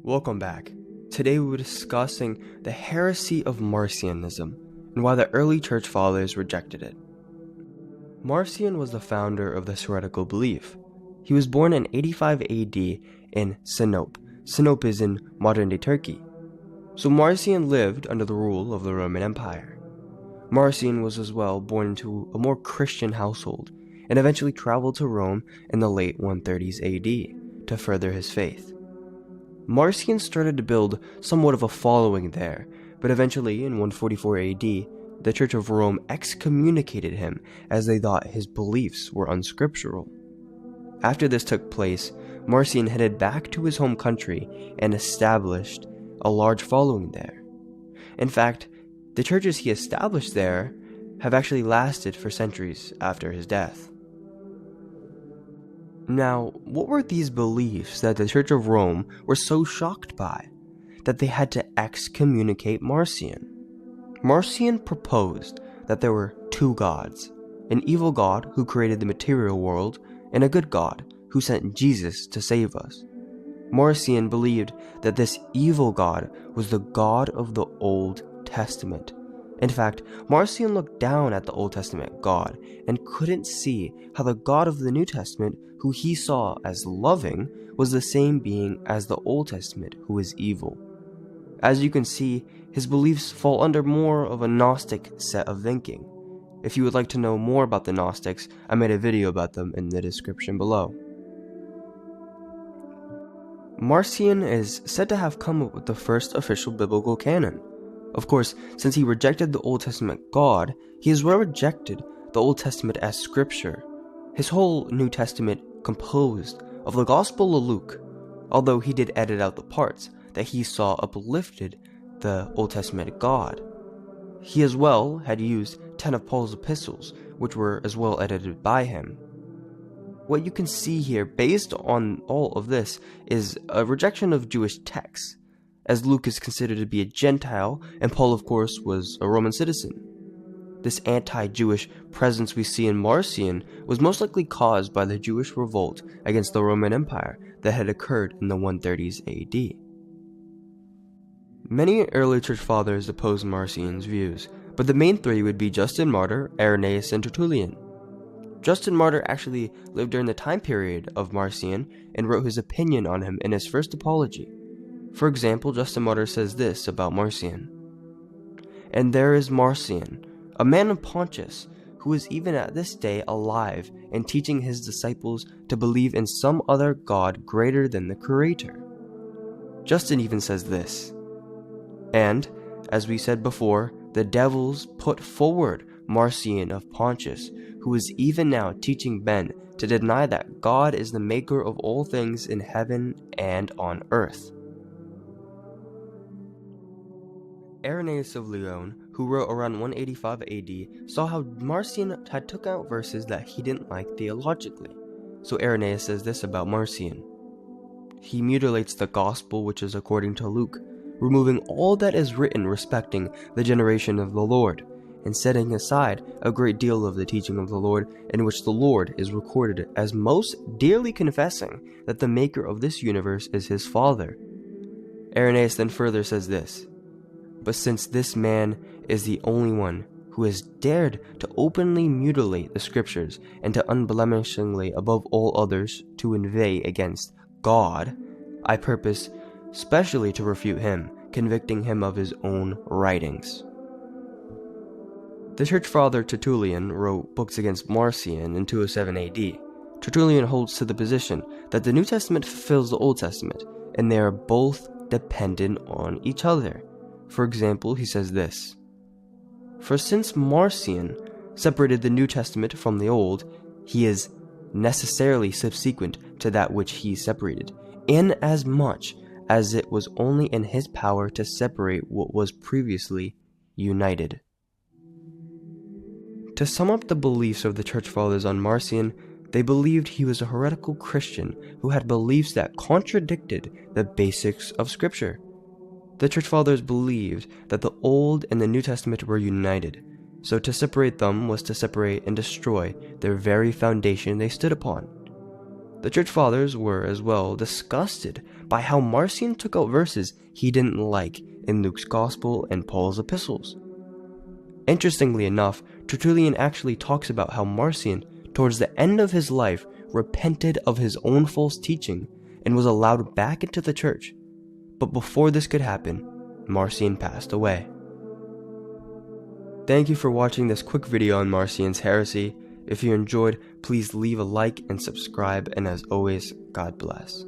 Welcome back. Today we were discussing the heresy of Marcionism and why the early church fathers rejected it. Marcion was the founder of this heretical belief. He was born in 85 AD in Sinope. Sinope is in modern-day Turkey. So Marcion lived under the rule of the Roman Empire. Marcion was as well born into a more Christian household and eventually traveled to Rome in the late 130s AD to further his faith. Marcion started to build somewhat of a following there, but eventually in 144 AD, the Church of Rome excommunicated him as they thought his beliefs were unscriptural. After this took place, Marcion headed back to his home country and established a large following there. In fact, the churches he established there have actually lasted for centuries after his death. Now, what were these beliefs that the Church of Rome were so shocked by that they had to excommunicate Marcion? Marcion proposed that there were two gods, an evil God who created the material world and a good God who sent Jesus to save us. Marcion believed that this evil God was the God of the Old Testament. In fact, Marcion looked down at the Old Testament God and couldn't see how the God of the New Testament, who he saw as loving, was the same being as the Old Testament, who is evil. As you can see, his beliefs fall under more of a Gnostic set of thinking. If you would like to know more about the Gnostics, I made a video about them in the description below. Marcion is said to have come up with the first official biblical canon. Of course, since he rejected the Old Testament God, he as well rejected the Old Testament as scripture. His whole New Testament composed of the Gospel of Luke, although he did edit out the parts that he saw uplifted the Old Testament God. He as well had used 10 of Paul's epistles, which were as well edited by him. What you can see here, based on all of this, is a rejection of Jewish texts, as Luke is considered to be a Gentile, and Paul, of course, was a Roman citizen. This anti-Jewish presence we see in Marcion was most likely caused by the Jewish revolt against the Roman Empire that had occurred in the 130s AD. Many early church fathers opposed Marcion's views, but the main three would be Justin Martyr, Irenaeus, and Tertullian. Justin Martyr actually lived during the time period of Marcion and wrote his opinion on him in his first apology. For example, Justin Martyr says this about Marcion: "And there is Marcion, a man of Pontus, who is even at this day alive and teaching his disciples to believe in some other God greater than the Creator." Justin even says this: "And, as we said before, the devils put forward Marcion of Pontus, who is even now teaching men to deny that God is the maker of all things in heaven and on earth." Irenaeus of Lyon, who wrote around 185 AD, saw how Marcion had took out verses that he didn't like theologically. So Irenaeus says this about Marcion: "He mutilates the gospel which is according to Luke, removing all that is written respecting the generation of the Lord, and setting aside a great deal of the teaching of the Lord, in which the Lord is recorded as most dearly confessing that the maker of this universe is his Father." Irenaeus then further says this: "But since this man is the only one who has dared to openly mutilate the scriptures and to unblemishingly above all others to inveigh against God, I purpose specially to refute him, convicting him of his own writings." The church father Tertullian wrote books against Marcion in 207 AD. Tertullian holds to the position that the New Testament fulfills the Old Testament, and they are both dependent on each other. For example, he says this: "For since Marcion separated the New Testament from the Old, he is necessarily subsequent to that which he separated, inasmuch as it was only in his power to separate what was previously united." To sum up the beliefs of the church fathers on Marcion, they believed he was a heretical Christian who had beliefs that contradicted the basics of Scripture. The church fathers believed that the Old and the New Testament were united, so to separate them was to separate and destroy their very foundation they stood upon. The church fathers were as well disgusted by how Marcion took out verses he didn't like in Luke's Gospel and Paul's epistles. Interestingly enough, Tertullian actually talks about how Marcion, towards the end of his life, repented of his own false teaching and was allowed back into the church. But before this could happen, Marcion passed away. Thank you for watching this quick video on Marcion's heresy. If you enjoyed, please leave a like and subscribe, and as always, God bless.